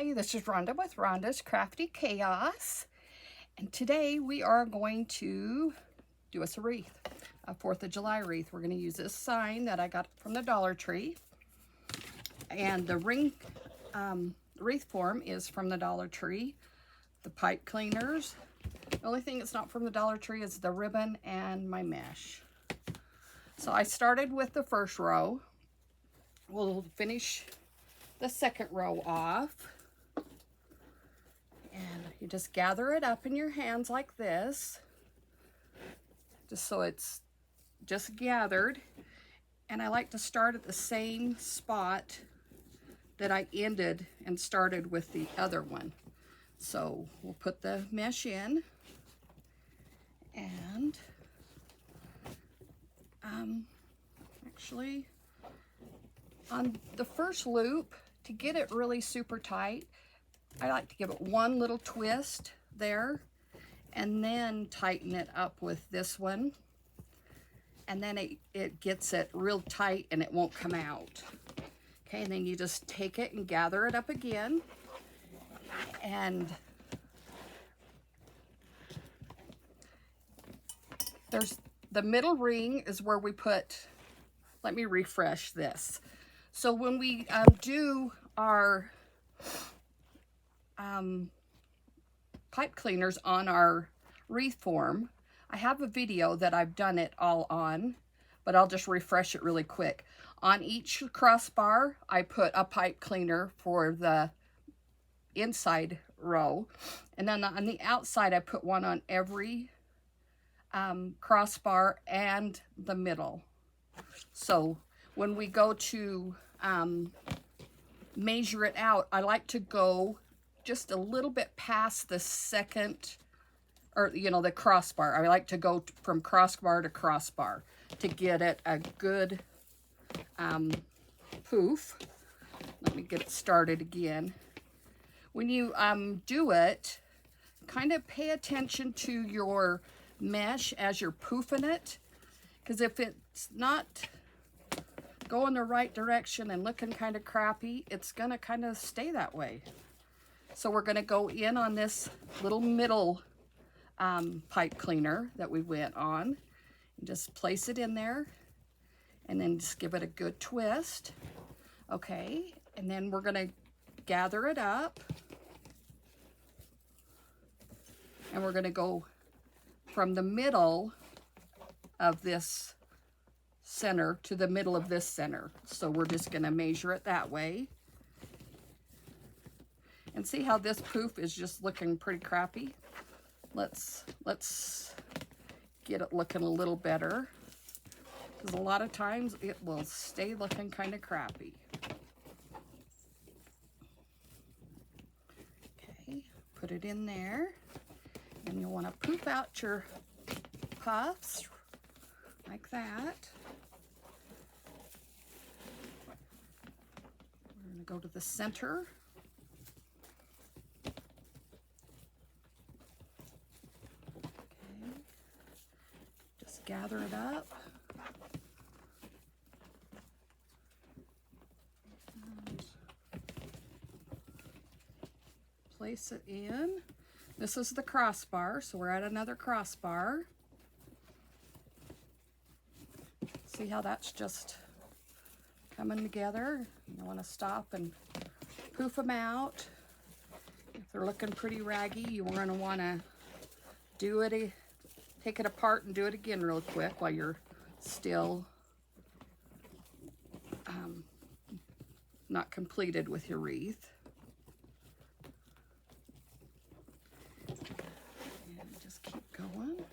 Hi, this is Rhonda with Rhonda's Crafty Chaos, and today we are going to do us a wreath, a 4th of July wreath. We're going to use this sign that I got from the Dollar Tree, and the wreath form is from the Dollar Tree. The pipe cleaners, the only thing that's not from the Dollar Tree is the ribbon and my mesh. So I started with the first row. We'll finish the second row off, and you just gather it up in your hands like this, just so it's just gathered. And I like to start at the same spot that I ended and started with the other one. So we'll put the mesh in, and actually on the first loop, to get it really super tight, I like to give it one little twist there and then tighten it up with this one, and then it gets it real tight and it won't come out. Okay, and then you just take it and gather it up again, and there's the middle ring is where we put, let me refresh this. So when we do our pipe cleaners on our wreath form, I have a video that I've done it all on, but I'll just refresh it really quick. On each crossbar, I put a pipe cleaner for the inside row, and then on the outside, I put one on every crossbar and the middle. So when we go to measure it out, I like to go just a little bit past the second, or the crossbar. I like to go from crossbar to crossbar to get it a good poof. Let me get it started again. When you do it, kind of pay attention to your mesh as you're poofing it, because if it's not going the right direction and looking kind of crappy, it's gonna kind of stay that way. So we're gonna go in on this little middle pipe cleaner that we went on, and just place it in there, and then just give it a good twist. Okay, and then we're gonna gather it up, and we're gonna go from the middle of this center to the middle of this center. So we're just going to measure it that way. And see how this poof is just looking pretty crappy? Let's get it looking a little better, because a lot of times it will stay looking kind of crappy. Okay, put it in there, and you'll want to poof out your puffs like that. We're going to go to the center. Okay. Just gather it up. And place it in. This is the crossbar, so we're at another crossbar. See how that's just coming together? You want to stop and poof them out. If they're looking pretty raggy, you're going to want to do it, take it apart and do it again real quick while you're still not completed with your wreath. And just keep going.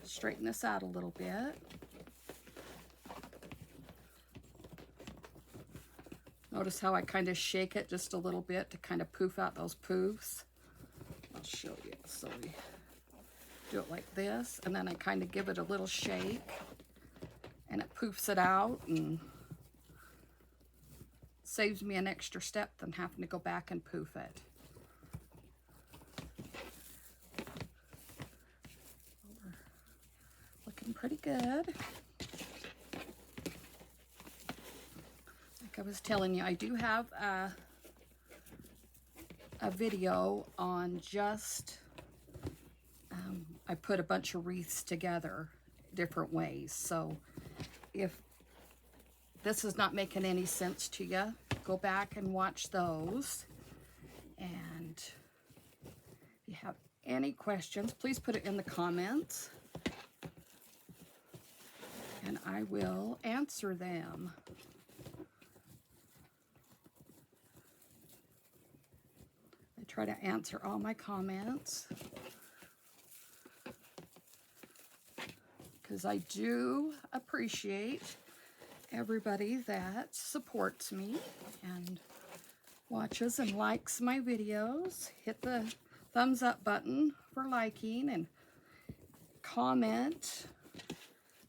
Straighten this out a little bit. Notice how I kind of shake it just a little bit to kind of poof out those poofs. I'll show you. So we do it like this, and then I kind of give it a little shake, and it poofs it out and saves me an extra step than having to go back and poof it. Looking pretty good. like I was telling you, I do have a video on just, I put a bunch of wreaths together different ways. So if this is not making any sense to you, go back and watch those. And if you have any questions, please put it in the comments and I will answer them. I try to answer all my comments because I do appreciate everybody that supports me and watches and likes my videos. Hit the thumbs up button for liking and comment.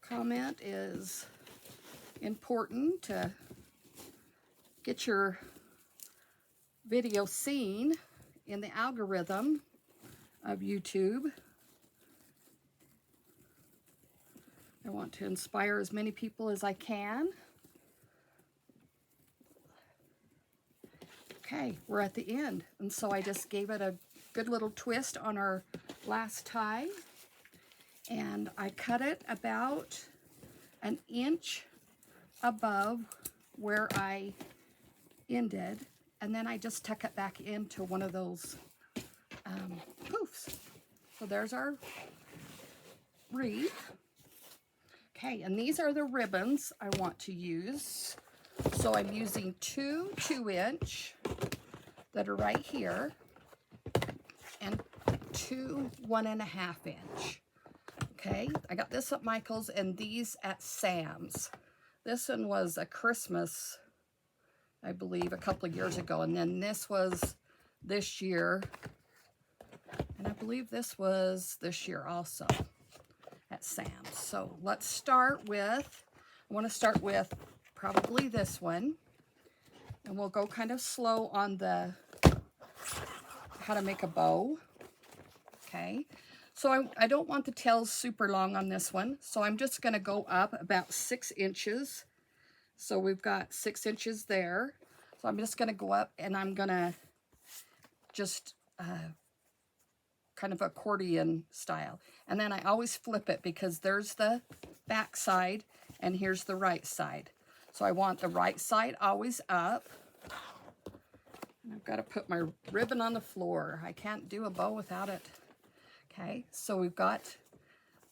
Comment is important to get your video seen in the algorithm of YouTube. I want to inspire as many people as I can. Okay, we're at the end, and so I just gave it a good little twist on our last tie, and I cut it about an inch above where I ended, and then I just tuck it back into one of those poofs. So there's our wreath. Okay, and these are the ribbons I want to use. So I'm using two 2-inch that are right here and two 1.5-inch. Okay, I got this at Michael's and these at Sam's. This one was a Christmas, I believe, a couple of years ago, and then this was this year, and I believe this was this year also at Sam's. So let's start with, I want to start with probably this one, and we'll go kind of slow on the how to make a bow. Okay, so I don't want the tails super long on this one, so I'm just going to go up about 6 inches. So we've got 6 inches there. So I'm just going to go up and I'm going to just kind of accordion style. And then I always flip it because there's the back side and here's the right side. So I want the right side always up. And I've got to put my ribbon on the floor. I can't do a bow without it. Okay, so we've got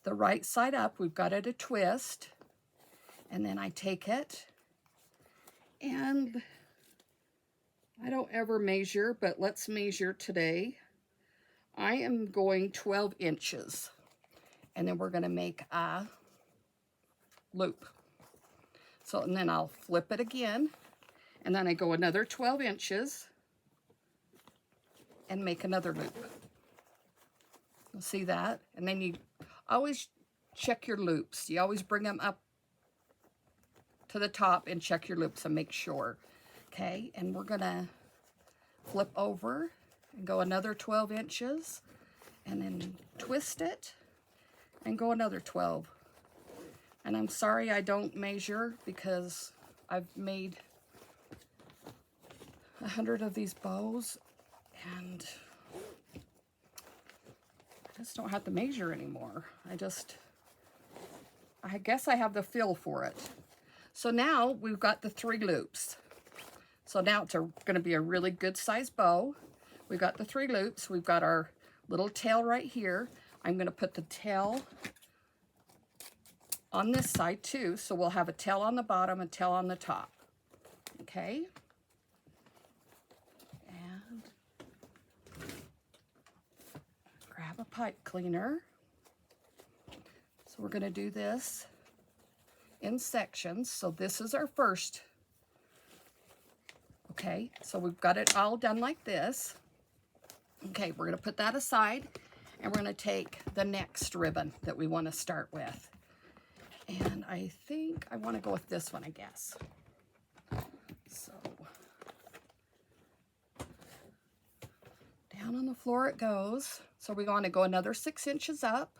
the right side up. We've got it a twist. And then I take it and I don't ever measure, but let's measure today. I am going 12 inches, and then we're going to make a loop. So, and then I'll flip it again, and then I go another 12 inches and make another loop. You'll see that? And then you always check your loops. You always bring them up to the top and check your loops and make sure. Okay, and we're going to flip over and go another 12 inches and then twist it and go another 12. And I'm sorry I don't measure because I've made 100 of these bows and I just don't have to measure anymore. I guess I have the feel for it. So now we've got the 3 loops. So now it's going to be a really good size bow. We've got the 3 loops. We've got our little tail right here. I'm going to put the tail on this side too. So we'll have a tail on the bottom, a tail on the top. Okay. And grab a pipe cleaner. So we're going to do this in sections. So this is our first. Okay, so we've got it all done like this. Okay, we're going to put that aside, and we're going to take the next ribbon that we want to start with. And I think I want to go with this one, I guess. So, down on the floor it goes. So we want to go another 6 inches up,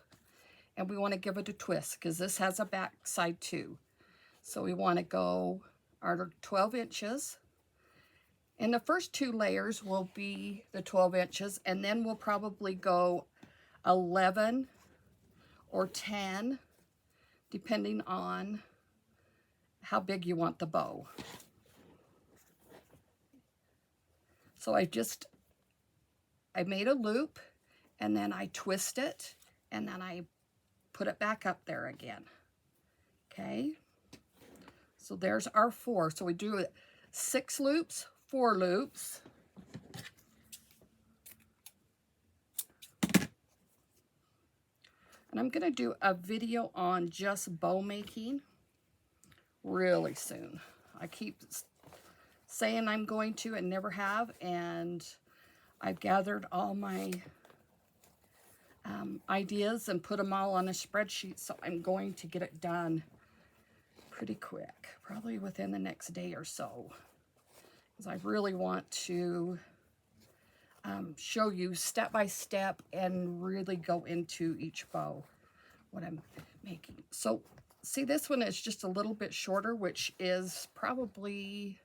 and we want to give it a twist, because this has a back side too. So we want to go our 12 inches. And the first 2 layers will be the 12 inches, and then we'll probably go 11 or 10, depending on how big you want the bow. So I made a loop, and then I twist it, and then I put it back up there again. Okay, so there's our 4. So we do 6 loops, 4 loops. And I'm gonna do a video on just bow making really soon. I keep saying I'm going to and never have, and I've gathered all my ideas and put them all on a spreadsheet, so I'm going to get it done pretty quick, probably within the next day or so, because I really want to show you step by step and really go into each bow what I'm making. So see, this one is just a little bit shorter, which is probably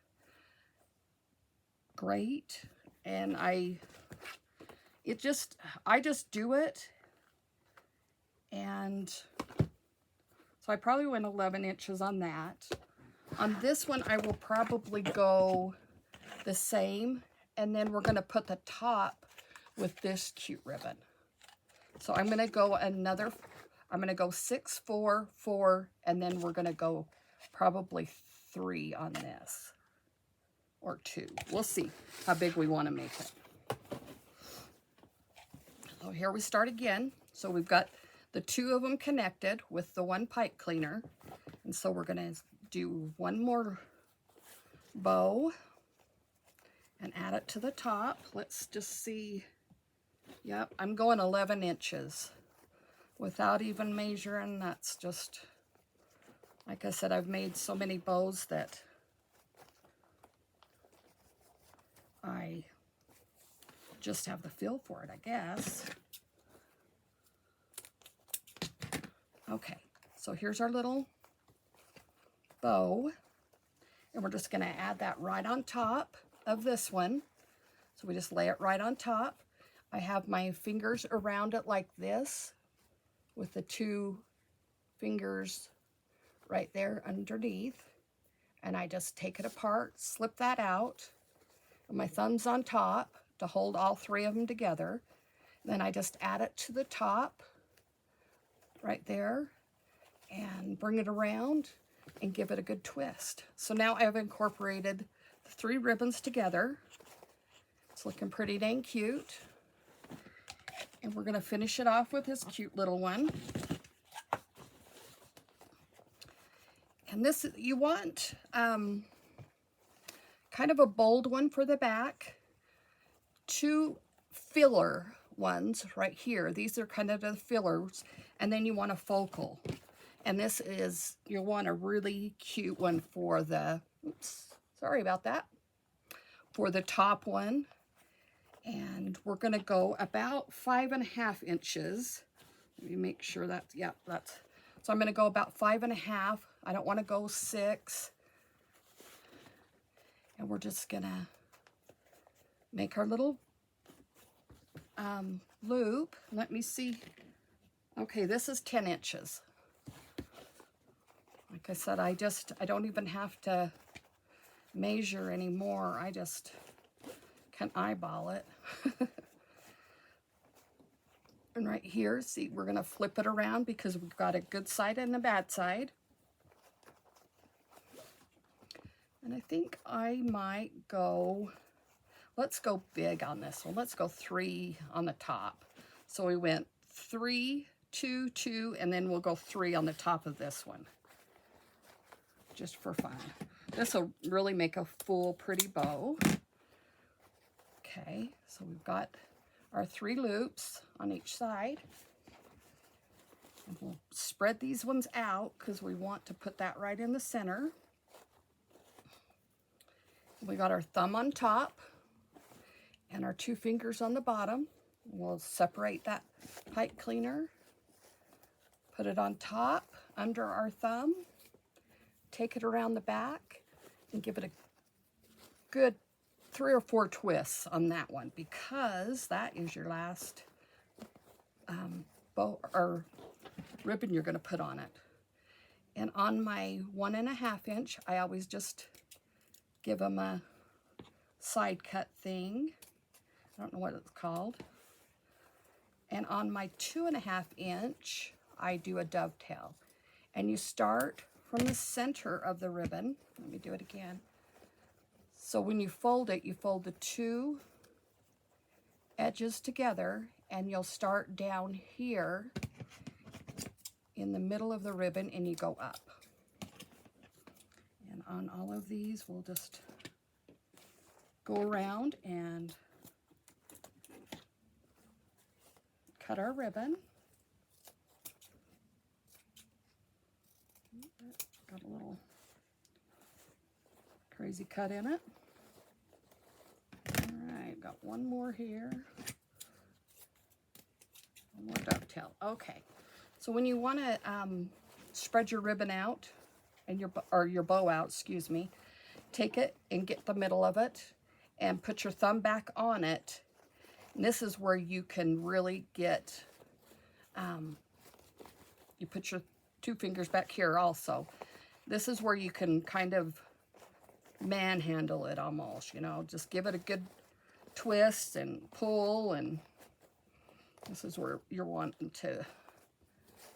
great, and I just do it. And so I probably went 11 inches on that. On this one, I will probably go the same, and then we're going to put the top with this cute ribbon. So I'm going to go I'm going to go 6, 4, 4, and then we're going to go probably 3 on this, or 2. We'll see how big we want to make it. So here we start again. So we've got the 2 of them connected with the 1 pipe cleaner. And so we're going to do 1 more bow and add it to the top. Let's just see. Yep, I'm going 11 inches without even measuring. That's just, like I said, I've made so many bows that I just have the feel for it, I guess. Okay, so here's our little bow, and we're just going to add that right on top of this one. So we just lay it right on top. I have my fingers around it like this, with the 2 fingers right there underneath, and I just take it apart, slip that out, and my thumb's on top to hold all 3 of them together. Then I just add it to the top right there and bring it around and give it a good twist. So now I've incorporated the 3 ribbons together. It's looking pretty dang cute. And we're going to finish it off with this cute little one. And this, you want kind of a bold one for the back. 2 filler ones right here. These are kind of the fillers. And then you want a focal. And this is, you want a really cute one for the, oops, sorry about that, for the top one. And we're going to go about 5.5 inches. Let me make sure that's, yeah, that's, so I'm going to go about 5.5. I don't want to go 6. And we're just going to make our little loop. Let me see. Okay, this is 10 inches. Like I said, I don't even have to measure anymore. I just can eyeball it. And right here, see, we're going to flip it around because we've got a good side and a bad side. And I think I might go, let's go big on this one. Let's go 3 on the top. So we went 3, 2, 2, and then we'll go 3 on the top of this one, just for fun. This will really make a full pretty bow. Okay, so we've got our 3 loops on each side. And we'll spread these ones out because we want to put that right in the center. We got our thumb on top and our 2 fingers on the bottom. We'll separate that pipe cleaner, put it on top under our thumb, take it around the back, and give it a good 3 or 4 twists on that one, because that is your last bow or ribbon you're going to put on it. And on my 1.5 inch, I always just give them a side cut thing. I don't know what it's called. And on my 2.5 inch, I do a dovetail. And you start from the center of the ribbon. Let me do it again. So when you fold it, you fold the 2 edges together, and you'll start down here in the middle of the ribbon, and you go up. And on all of these, we'll just go around and cut our ribbon. Got a little crazy cut in it. All right, got one more here. One more dovetail. Okay, so when you want to spread your ribbon out and your bow out, excuse me, take it and get the middle of it and put your thumb back on it. And this is where you can really get, you put your 2 fingers back here also. This is where you can kind of manhandle it almost, you know, just give it a good twist and pull, and this is where you're wanting to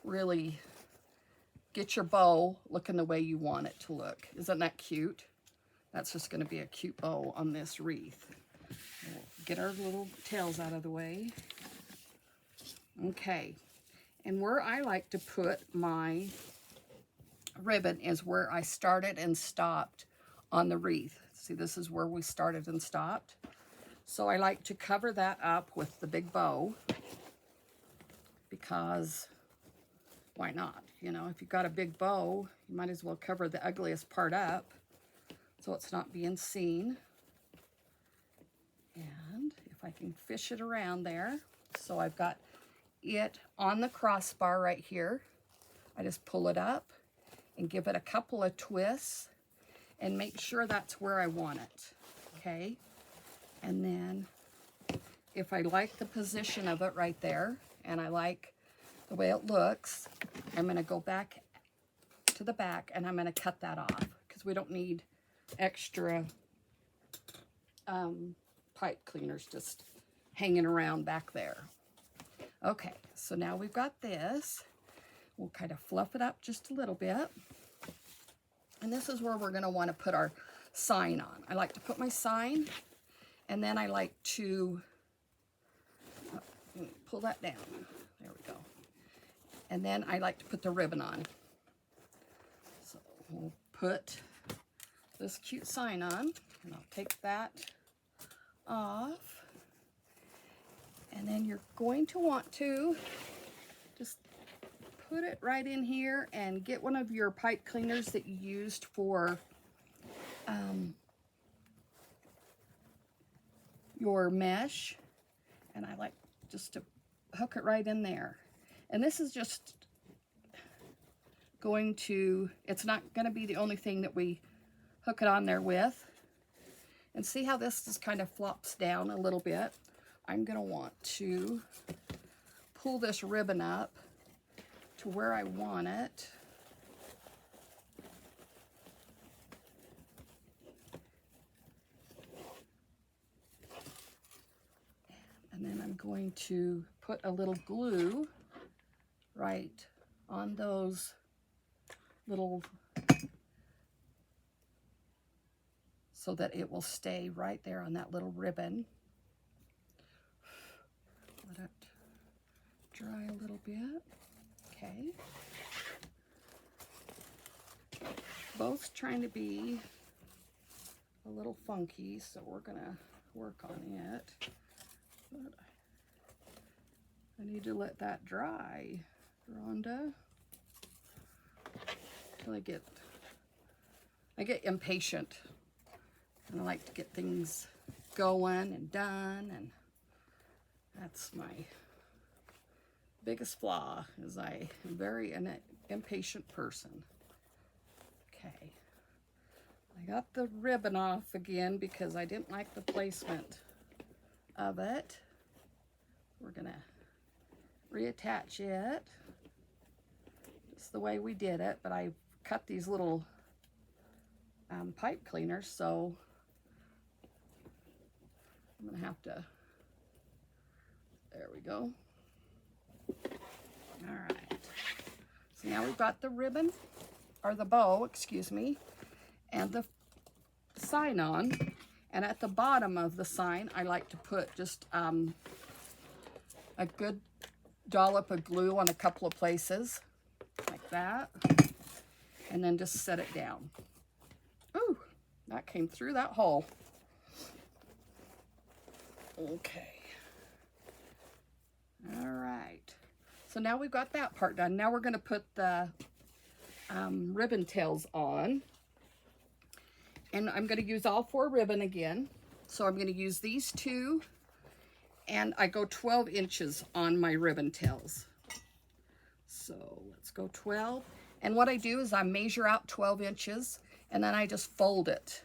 really get your bow looking the way you want it to look. Isn't that cute? That's just going to be a cute bow on this wreath. We'll get our little tails out of the way. Okay, and where I like to put my ribbon is where I started and stopped on the wreath. See, this is where we started and stopped. So I like to cover that up with the big bow, because why not? You know, if you've got a big bow, you might as well cover the ugliest part up so it's not being seen. And if I can fish it around there, so I've got it on the crossbar right here. I just pull it up and give it a couple of twists and make sure that's where I want it, okay? And then if I like the position of it right there, and I like the way it looks, I'm gonna go back to the back and I'm gonna cut that off, because we don't need extra pipe cleaners just hanging around back there. Okay, so now we've got this. We'll kind of fluff it up just a little bit. And this is where we're going to want to put our sign on. I like to put my sign, and then I like to pull that down. There we go. And then I like to put the ribbon on. So we'll put this cute sign on, and I'll take that off. And then you're going to want to just put it right in here and get one of your pipe cleaners that you used for your mesh, and I like just to hook it right in there. And this is just going to, it's not going to be the only thing that we hook it on there with. And see how this just kind of flops down a little bit? I'm going to want to pull this ribbon up to where I want it. And then I'm going to put a little glue right on those little, so that it will stay right there on that little ribbon. Let it dry a little bit. Okay. Both trying to be a little funky, so we're gonna work on it. But I need to let that dry, Rhonda, till I get impatient, and I like to get things going and done, and that's my biggest flaw, is I am very an impatient person. Okay, I got the ribbon off again because I didn't like the placement of it. We're gonna reattach it just the way we did it, but I cut these little pipe cleaners, so I'm gonna have to, there we go. All right, so now we've got the ribbon, or the bow, excuse me, and the sign on. And at the bottom of the sign, I like to put just a good dollop of glue on a couple of places, like that, and then just set it down. Ooh, that came through that hole. Okay. All right. So now we've got that part done. Now we're going to put the ribbon tails on. And I'm going to use all 4 ribbon again. So I'm going to use these 2. And I go 12 inches on my ribbon tails. So let's go 12. And what I do is I measure out 12 inches. And then I just fold it.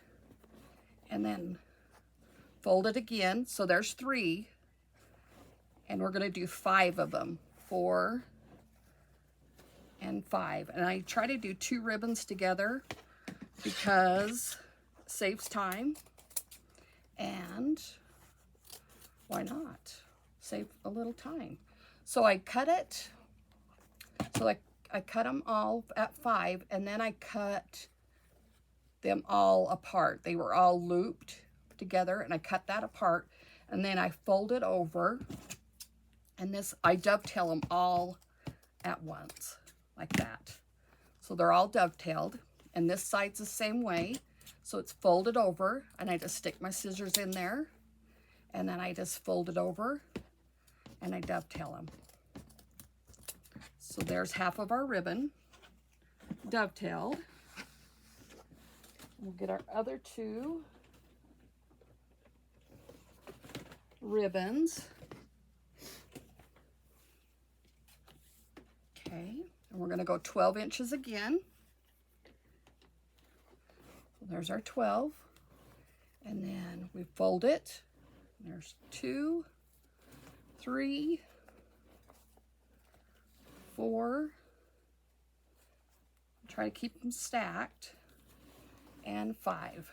And then fold it again. So there's 3. And we're going to do 5 of them. 4 and 5. And I try to do 2 ribbons together because it saves time. And why not? Save a little time. So I cut it. So I cut them all at 5, and then I cut them all apart. They were all looped together, and I cut that apart, and then I fold it over, and this, I dovetail them all at once, like that. So they're all dovetailed, and this side's the same way. So it's folded over, and I just stick my scissors in there, and then I just fold it over, and I dovetail them. So there's half of our ribbon dovetailed. We'll get our other 2 ribbons. Okay, and we're going to go 12 inches again. So there's our 12. And then we fold it. There's 2, 3, 4. Try to keep them stacked. And 5.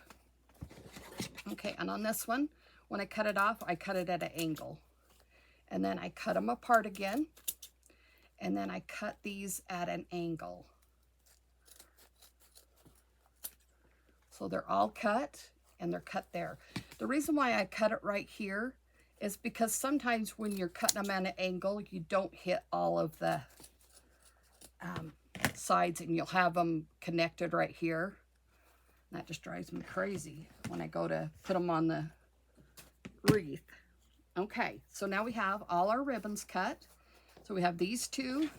Okay, and on this one, when I cut it off, I cut it at an angle. And then I cut them apart again. And then I cut these at an angle. So they're all cut, and they're cut there. The reason why I cut it right here is because sometimes when you're cutting them at an angle, you don't hit all of the sides, and you'll have them connected right here. That just drives me crazy when I go to put them on the wreath. Okay, so now we have all our ribbons cut. So we have these 2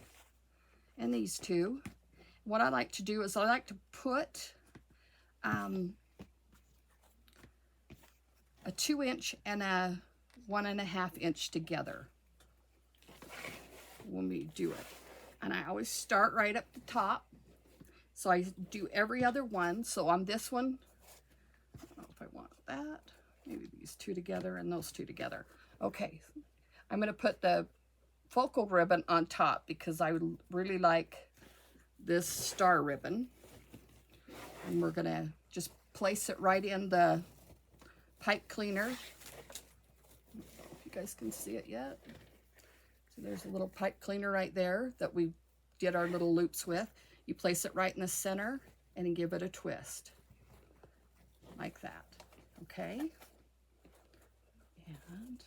and these 2. What I like to do is I like to put a 2-inch and a 1.5 inch together when we do it. And I always start right up the top. So I do every other one. So on this one, I don't know if I want that. Maybe these 2 together and those 2 together. Okay, I'm going to put the focal ribbon on top because I would really like this star ribbon. And we're going to just place it right in the pipe cleaner. I don't know if you guys can see it yet. So there's a little pipe cleaner right there that we did our little loops with. You place it right in the center and give it a twist like that. Okay, and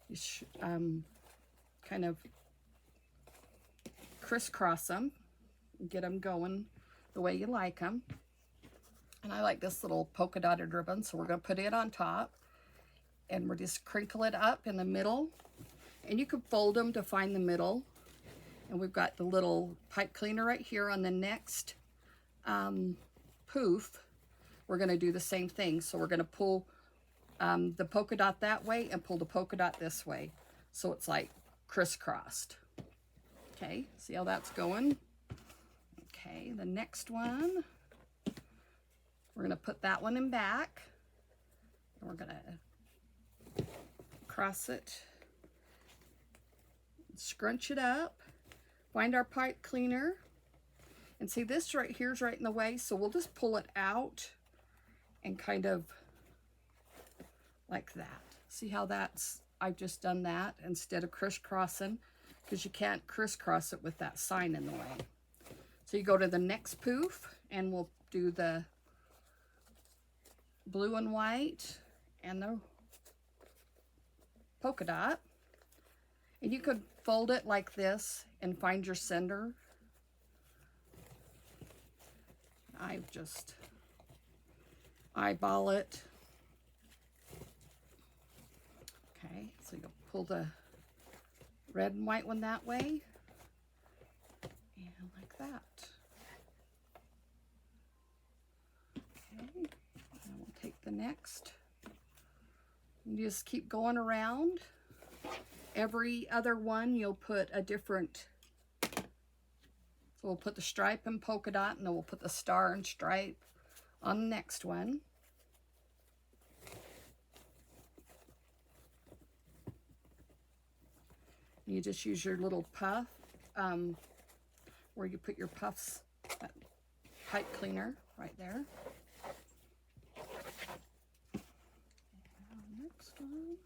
you should kind of crisscross them and get them going the way you like them. And I like this little polka dotted ribbon, so we're going to put it on top, and we'll just crinkle it up in the middle, and you can fold them to find the middle. And we've got the little pipe cleaner right here on the next poof. We're going to do the same thing. So we're going to pull the polka dot that way and pull the polka dot this way. So it's like crisscrossed. Okay, see how that's going? Okay, the next one. We're going to put that one in back. And we're going to cross it, scrunch it up, find our pipe cleaner, and see this right here is right in the way, so we'll just pull it out and kind of like that. See how that's, I've just done that instead of crisscrossing, because you can't crisscross it with that sign in the way. So you go to the next poof and we'll do the blue and white and the polka dot. And you could fold it like this and find your center. I've just eyeball it. Okay, so you'll pull the red and white one that way, and like that. Okay, and we'll take the next. And just keep going around. Every other one you'll put a different, so we'll put the stripe and polka dot, and then we'll put the star and stripe on the next one. You just use your little puff, where you put your puffs, pipe cleaner right there. And next one.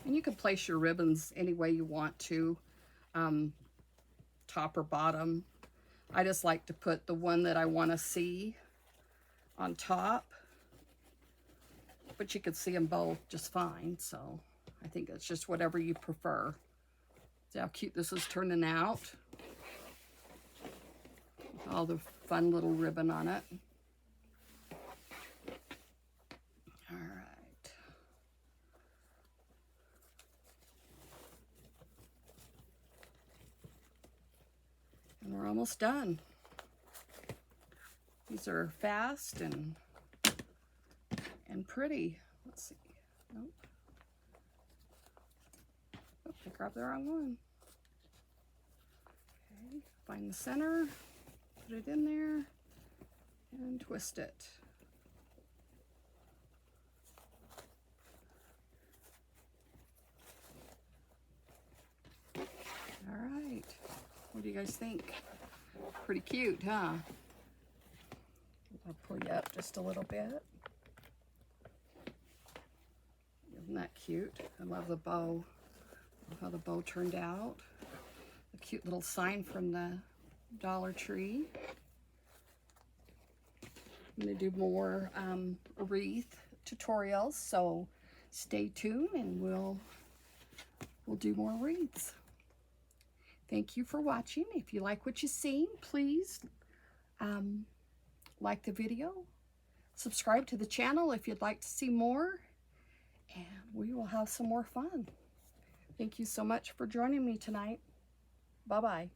And you can place your ribbons any way you want to, top or bottom. I just like to put the one that I want to see on top, but you can see them both just fine, so I think it's just whatever you prefer. See how cute this is turning out? All the fun little ribbon on it. And we're almost done. These are fast and pretty. Let's see. Nope. Oh, I grabbed the wrong one. Okay, find the center, put it in there, and twist it. All right. What do you guys think? Pretty cute, huh? I'll pull you up just a little bit. Isn't that cute? I love the bow. Love how the bow turned out. A cute little sign from the Dollar Tree. I'm going to do more wreath tutorials, so stay tuned and we'll do more wreaths. Thank you for watching. If you like what you've seen, please like the video, subscribe to the channel if you'd like to see more, and we will have some more fun. Thank you so much for joining me tonight. Bye-bye.